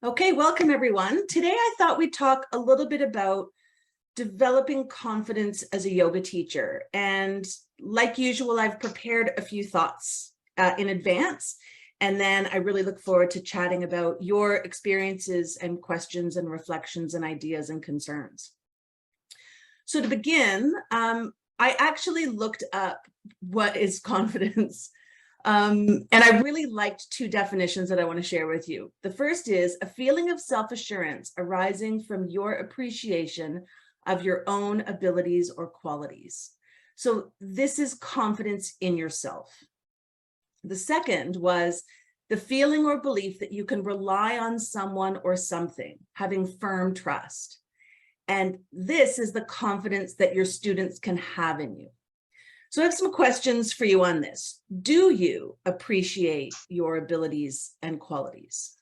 Okay, welcome everyone. Today I thought we'd talk a little bit about developing confidence as a yoga teacher. And like usual, I've prepared a few thoughts in advance. And then I really look forward to chatting about your experiences and questions and reflections and ideas and concerns. So to begin, I actually looked up what is confidence. And I really liked two definitions that I want to share with you. The first is a feeling of self-assurance arising from your appreciation of your own abilities or qualities. So this is confidence in yourself. The second was the feeling or belief that you can rely on someone or something, having firm trust. And this is the confidence that your students can have in you. So I have some questions for you on this. Do you appreciate your abilities and qualities?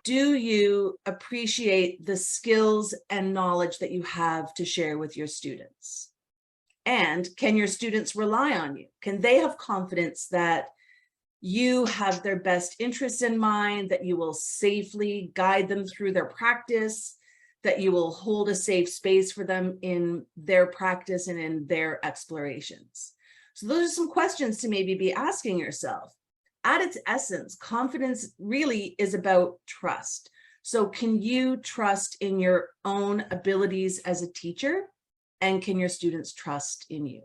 Do you appreciate the skills and knowledge that you have to share with your students? And can your students rely on you? Can they have confidence that you have their best interests in mind, that you will safely guide them through their practice, that you will hold a safe space for them in their practice and in their explorations? So those are some questions to maybe be asking yourself. At its essence, confidence really is about trust. So can you trust in your own abilities as a teacher? And can your students trust in you?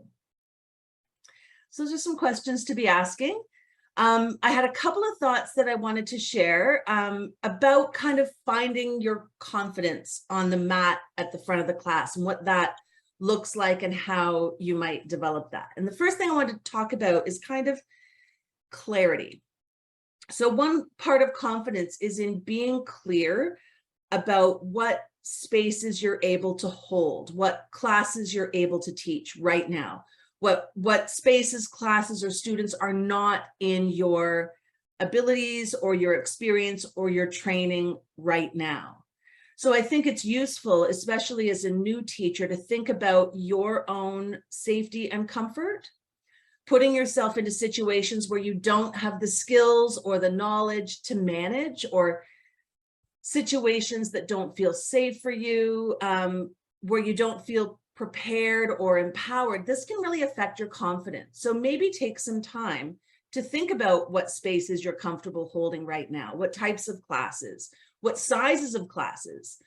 So those are some questions to be asking. I had a couple of thoughts that I wanted to share about kind of finding your confidence on the mat at the front of the class and what that looks like and how you might develop that. And the first thing I wanted to talk about is kind of clarity. So one part of confidence is in being clear about what spaces you're able to hold, what classes you're able to teach right now. What spaces, classes, or students are not in your abilities or your experience or your training right now. So I think it's useful, especially as a new teacher, to think about your own safety and comfort, putting yourself into situations where you don't have the skills or the knowledge to manage, or situations that don't feel safe for you, where you don't feel prepared or empowered. This can really affect your confidence. So maybe take some time to think about what spaces you're comfortable holding right now, what types of classes, what sizes of classes,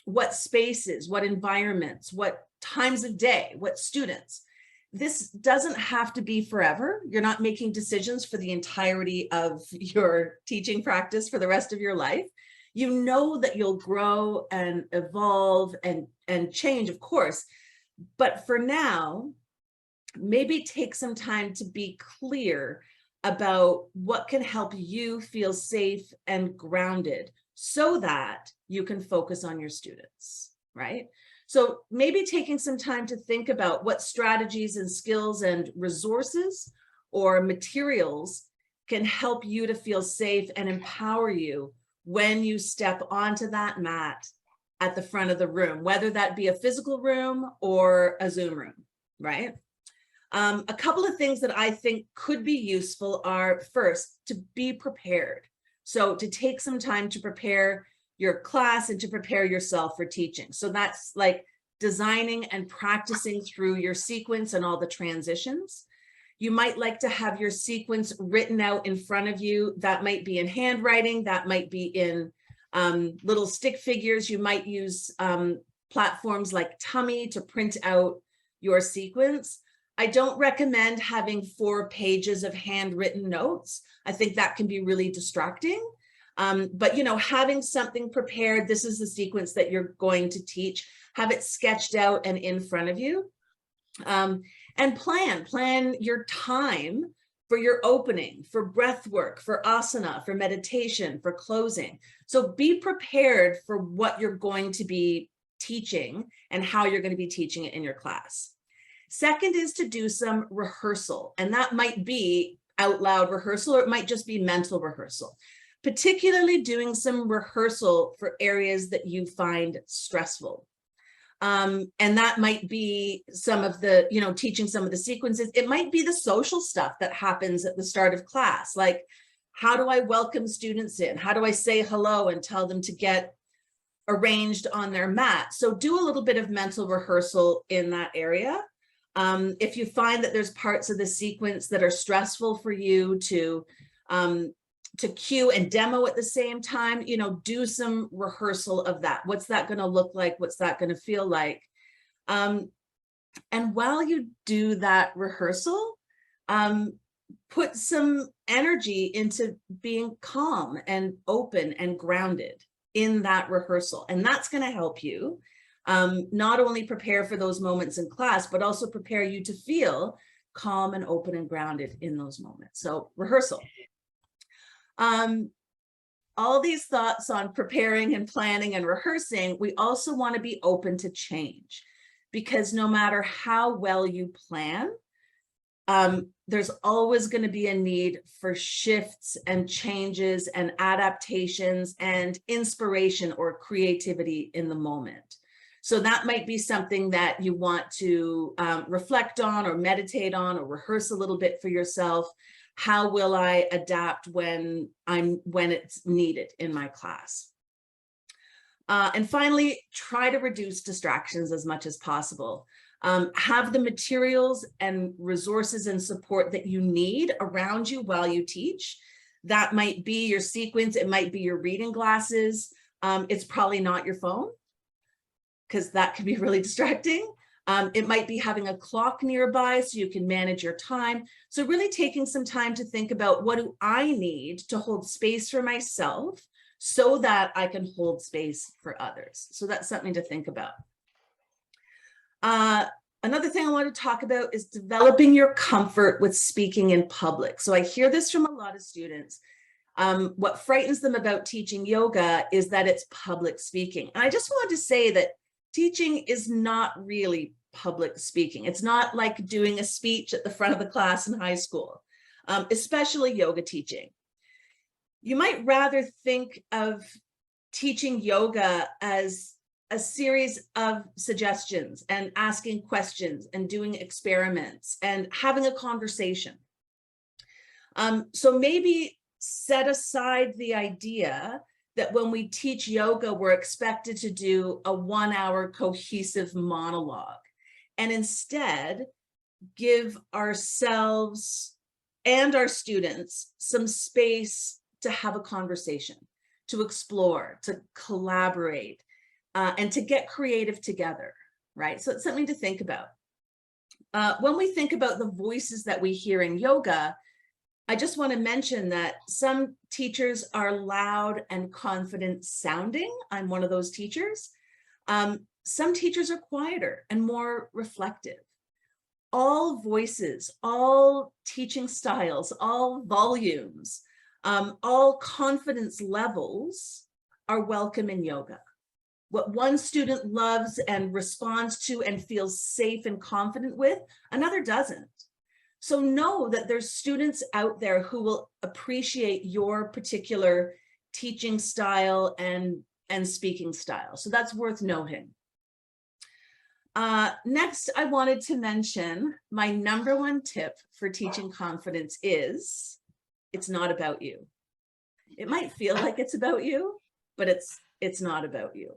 what spaces, what environments, what times of day, what students. This doesn't have to be forever. You're not making decisions for the entirety of your teaching practice for the rest of your life. You know that you'll grow and evolve and change, of course. But for now, maybe take some time to be clear about what can help you feel safe and grounded so that you can focus on your students, right? So maybe taking some time to think about what strategies and skills and resources or materials can help you to feel safe and empower you when you step onto that mat at the front of the room, whether that be a physical room or a Zoom room, right? A couple of things that I think could be useful are, first, to be prepared. So to take some time to prepare your class and to prepare yourself for teaching. So that's like designing and practicing through your sequence and all the transitions. You might like to have your sequence written out in front of you. That might be in handwriting, that might be in little stick figures. You might use platforms like Tummy to print out your sequence. I don't recommend having 4 pages of handwritten notes. I think that can be really distracting. But you know, having something prepared, this is the sequence that you're going to teach, have it sketched out and in front of you. And plan your time for your opening, for breath work, for asana, for meditation, for closing. So be prepared for what you're going to be teaching and how you're going to be teaching it in your class. Second is to do some rehearsal, and that might be out loud rehearsal, or it might just be mental rehearsal, particularly doing some rehearsal for areas that you find stressful. And that might be some of the, you know, teaching some of the sequences. It might be the social stuff that happens at the start of class, like How do I welcome students in? How do I say hello and tell them to get arranged on their mat? So do a little bit of mental rehearsal in that area. If you find that there's parts of the sequence that are stressful for you to cue and demo at the same time, you know, do some rehearsal of that. What's that going to look like? What's that going to feel like? And while you do that rehearsal, put some energy into being calm and open and grounded in that rehearsal. And that's going to help you not only prepare for those moments in class, but also prepare you to feel calm and open and grounded in those moments. So rehearsal. All these thoughts on preparing and planning and rehearsing, we also want to be open to change, because no matter how well you plan, there's always going to be a need for shifts and changes and adaptations and inspiration or creativity in the moment. So that might be something that you want to reflect on or meditate on or rehearse a little bit for yourself. How will I adapt when it's needed in my class? And finally, try to reduce distractions as much as possible. Have the materials and resources and support that you need around you while you teach. That might be your sequence. It might be your reading glasses. It's probably not your phone, because that can be really distracting. It might be having a clock nearby so you can manage your time. So really taking some time to think about, what do I need to hold space for myself so that I can hold space for others? So that's something to think about. Another thing I want to talk about is developing your comfort with speaking in public. So I hear this from a lot of students. What frightens them about teaching yoga is that it's public speaking. And I just wanted to say that teaching is not really public speaking. It's not like doing a speech at the front of the class in high school, especially yoga teaching. You might rather think of teaching yoga as a series of suggestions and asking questions and doing experiments and having a conversation. So maybe set aside the idea that when we teach yoga, we're expected to do a 1-hour cohesive monologue, and instead give ourselves and our students some space to have a conversation, to explore, to collaborate, and to get creative together, right? So it's something to think about. When we think about the voices that we hear in yoga, I just want to mention that some teachers are loud and confident sounding. I'm one of those teachers. Some teachers are quieter and more reflective. All voices, all teaching styles, all volumes, all confidence levels are welcome in yoga. What one student loves and responds to and feels safe and confident with, another doesn't. So know that there's students out there who will appreciate your particular teaching style and speaking style. So that's worth knowing. Next, I wanted to mention my #1 tip for teaching confidence is, it's not about you. It might feel like it's about you, but it's not about you.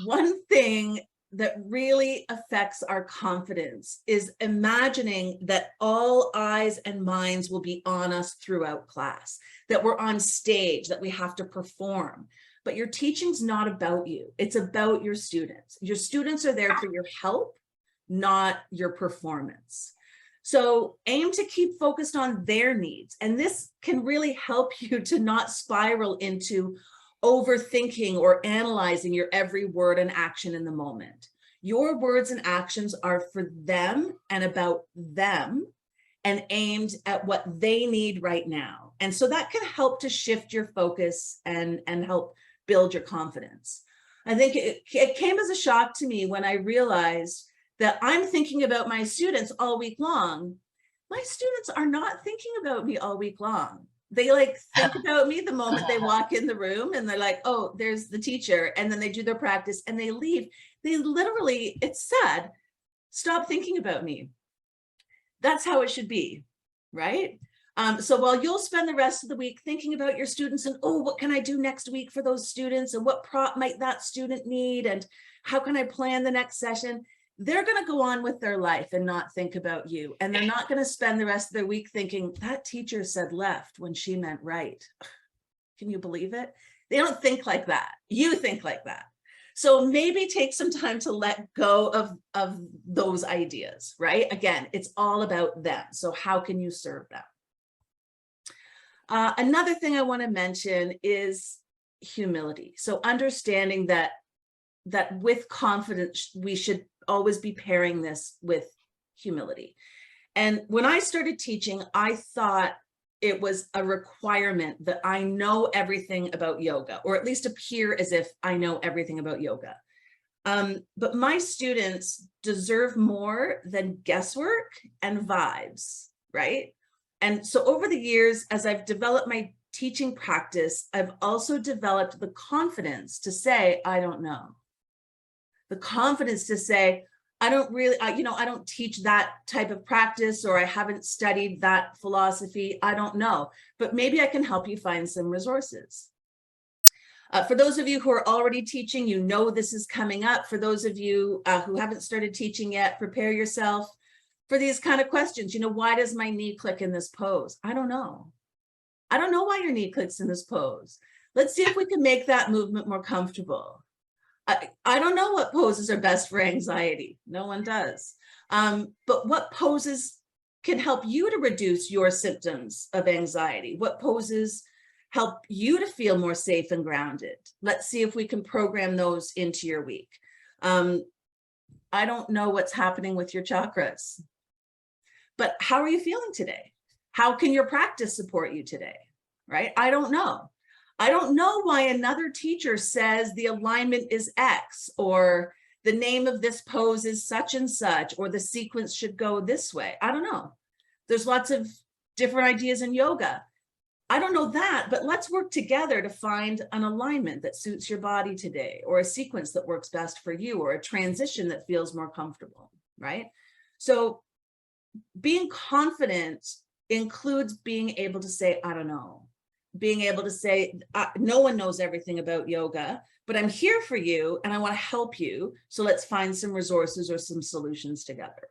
One thing that really affects our confidence is imagining that all eyes and minds will be on us throughout class, that we're on stage, that we have to perform. But your teaching's not about you. It's about your students. Your students are there for your help, not your performance. So aim to keep focused on their needs. And this can really help you to not spiral into overthinking or analyzing your every word and action in the moment. Your words and actions are for them and about them and aimed at what they need right now. And so that can help to shift your focus and help build your confidence. I think it came as a shock to me when I realized that I'm thinking about my students all week long. My students are not thinking about me all week long. They like think about me the moment they walk in the room and they're like, oh, there's the teacher. And then they do their practice and they leave. They literally, it's sad, stop thinking about me. That's how it should be, right? So while you'll spend the rest of the week thinking about your students and, oh, what can I do next week for those students, and what prop might that student need, and how can I plan the next session, they're going to go on with their life and not think about you. And they're not going to spend the rest of their week thinking that teacher said left when she meant right. Can you believe it? They don't think like that. You think like that. So maybe take some time to let go of those ideas, right? Again, it's all about them. So how can you serve them? Another thing I want to mention is humility. So understanding that with confidence, we should always be pairing this with humility. And when I started teaching, I thought it was a requirement that I know everything about yoga, or at least appear as if I know everything about yoga. But my students deserve more than guesswork and vibes, right? And so over the years, as I've developed my teaching practice, I've also developed the confidence to say, I don't know. The confidence to say, I don't really, I don't teach that type of practice, or I haven't studied that philosophy. I don't know, but maybe I can help you find some resources. For those of you who are already teaching, you know this is coming up. For those of you who haven't started teaching yet, prepare yourself for these kind of questions. Why does my knee click in this pose? I don't know. I don't know why your knee clicks in this pose. Let's see if we can make that movement more comfortable. I don't know what poses are best for anxiety. No one does. But what poses can help you to reduce your symptoms of anxiety? What poses help you to feel more safe and grounded? Let's see if we can program those into your week. I don't know what's happening with your chakras, but how are you feeling today? How can your practice support you today, right? I don't know. I don't know why another teacher says the alignment is X, or the name of this pose is such and such, or the sequence should go this way. I don't know. There's lots of different ideas in yoga. I don't know that, but let's work together to find an alignment that suits your body today, or a sequence that works best for you, or a transition that feels more comfortable, right? So being confident includes being able to say, I don't know. Being able to say, no one knows everything about yoga, but I'm here for you and I want to help you. So let's find some resources or some solutions together.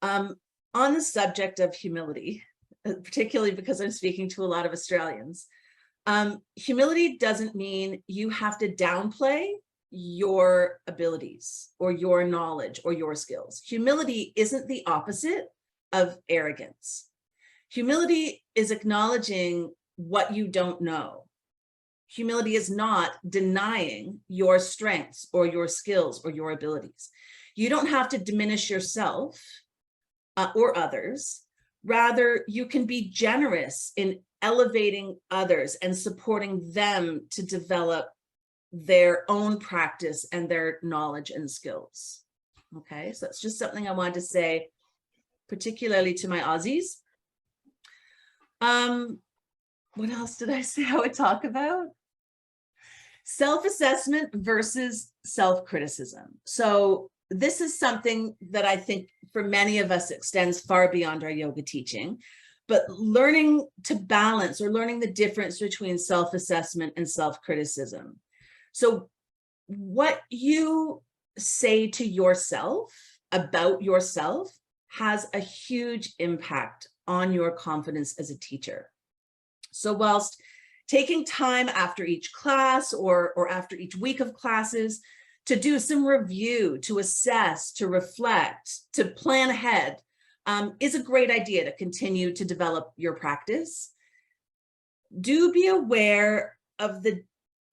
On the subject of humility, particularly because I'm speaking to a lot of Australians, humility doesn't mean you have to downplay your abilities or your knowledge or your skills. Humility isn't the opposite of arrogance. Humility is acknowledging what you don't know. Humility is not denying your strengths or your skills or your abilities. You don't have to diminish yourself or others. Rather, you can be generous in elevating others and supporting them to develop their own practice and their knowledge and skills. Okay, so that's just something I wanted to say, particularly to my Aussies. What else did I say I would talk about? Self-assessment versus self-criticism. So this is something that I think for many of us extends far beyond our yoga teaching, but learning to balance, or learning the difference between self-assessment and self-criticism. So what you say to yourself about yourself has a huge impact on your confidence as a teacher. So whilst taking time after each class or after each week of classes to do some review, to assess, to reflect, to plan ahead is a great idea to continue to develop your practice. Do be aware of the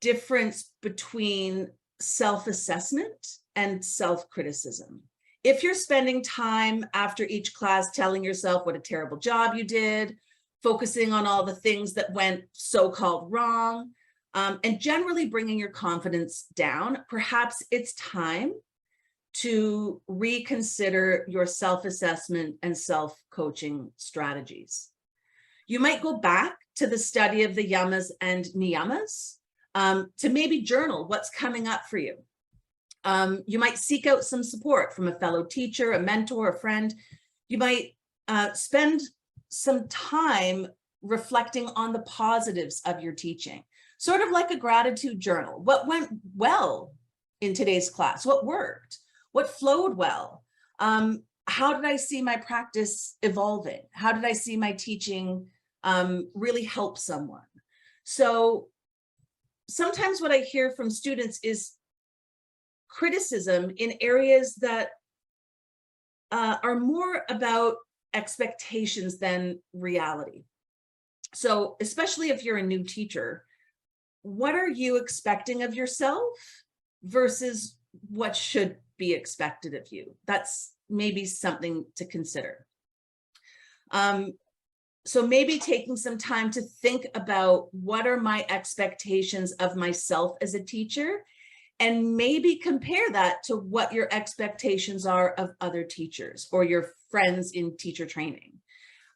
difference between self-assessment and self-criticism. If you're spending time after each class telling yourself what a terrible job you did, focusing on all the things that went so-called wrong, and generally bringing your confidence down, perhaps it's time to reconsider your self-assessment and self-coaching strategies. You might go back to the study of the yamas and niyamas to maybe journal what's coming up for you. You might seek out some support from a fellow teacher, a mentor, a friend. You might spend some time reflecting on the positives of your teaching, sort of like a gratitude journal. What went well in today's class? What worked? What flowed well? How did I see my practice evolving? How did I see my teaching really help someone? So sometimes what I hear from students is criticism in areas that are more about expectations than reality. So especially if you're a new teacher, what are you expecting of yourself versus what should be expected of you? That's maybe something to consider. So maybe taking some time to think about what are my expectations of myself as a teacher, and maybe compare that to what your expectations are of other teachers or your friends in teacher training.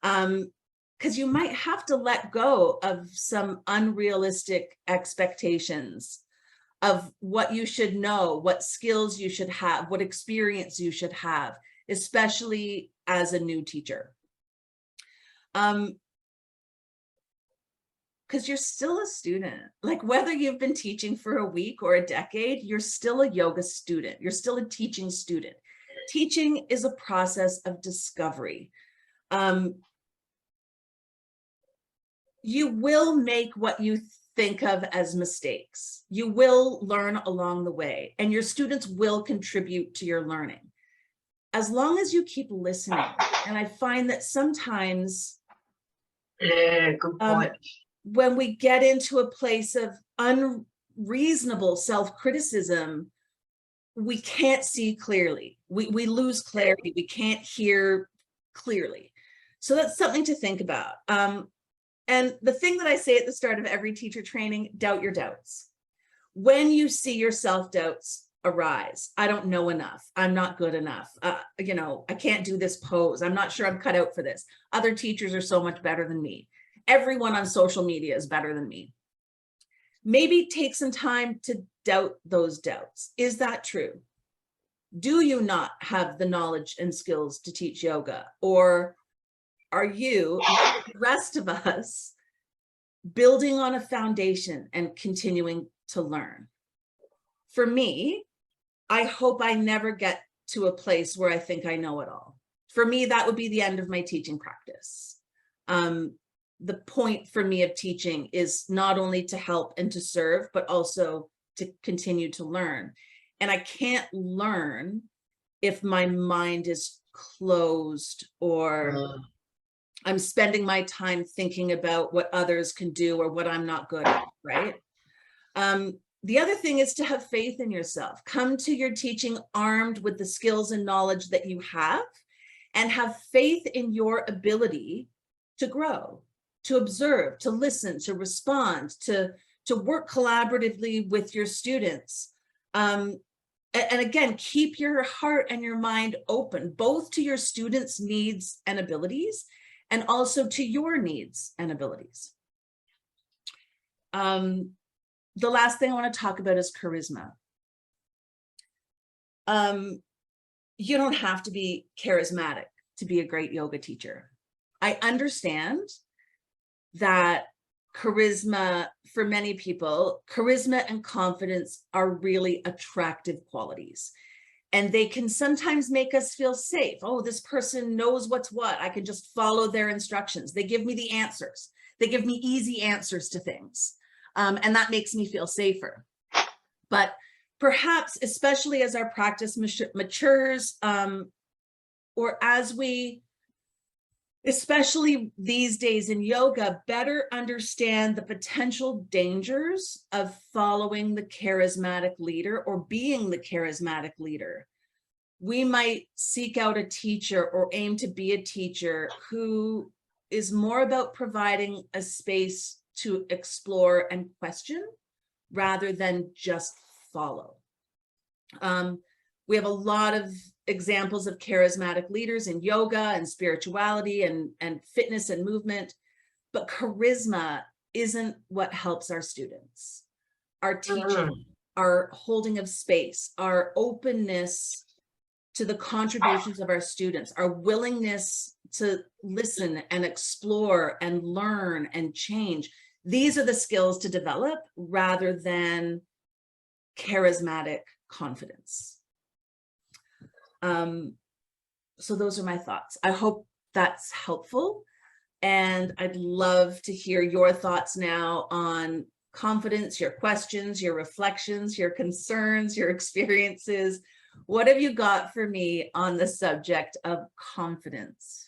Because you might have to let go of some unrealistic expectations of what you should know, what skills you should have, what experience you should have, especially as a new teacher. Because you're still a student. Like whether you've been teaching for a week or a decade, you're still a yoga student. You're still a teaching student. Teaching is a process of discovery. You will make what you think of as mistakes. You will learn along the way, and your students will contribute to your learning. As long as you keep listening. And I find that sometimes good point. When we get into a place of unreasonable self-criticism, we can't see clearly. We lose clarity. We can't hear clearly. So that's something to think about. And the thing that I say at the start of every teacher training, doubt your doubts. When you see your self-doubts arise, I don't know enough. I'm not good enough. You know, I can't do this pose. I'm not sure I'm cut out for this. Other teachers are so much better than me. Everyone on social media is better than me. Maybe take some time to doubt those doubts. Is that true? Do you not have the knowledge and skills to teach yoga? Or are you, like the rest of us, building on a foundation and continuing to learn? For me, I hope I never get to a place where I think I know it all. For me, that would be the end of my teaching practice. The point for me of teaching is not only to help and to serve, but also to continue to learn. And I can't learn if my mind is closed or I'm spending my time thinking about what others can do or what I'm not good at, right? The other thing is to have faith in yourself. Come to your teaching armed with the skills and knowledge that you have, and have faith in your ability to grow, to observe, to listen, to respond, to work collaboratively with your students. And again, keep your heart and your mind open, both to your students' needs and abilities, and also to your needs and abilities. The last thing I want to talk about is charisma. You don't have to be charismatic to be a great yoga teacher. I understand that charisma, for many people, charisma and confidence are really attractive qualities. And they can sometimes make us feel safe. Oh, this person knows what's what. I can just follow their instructions. They give me the answers. They give me easy answers to things. And that makes me feel safer. But perhaps, especially as our practice matures, or as we, especially these days in yoga, better understand the potential dangers of following the charismatic leader or being the charismatic leader, we might seek out a teacher or aim to be a teacher who is more about providing a space to explore and question rather than just follow. We have a lot of examples of charismatic leaders in yoga and spirituality and fitness and movement, but charisma isn't what helps our students. Our teaching, our holding of space, our openness to the contributions of our students, our willingness to listen and explore and learn and change. These are the skills to develop rather than charismatic confidence. So those are my thoughts. I hope that's helpful. And I'd love to hear your thoughts now on confidence, your questions, your reflections, your concerns, your experiences. What have you got for me on the subject of confidence?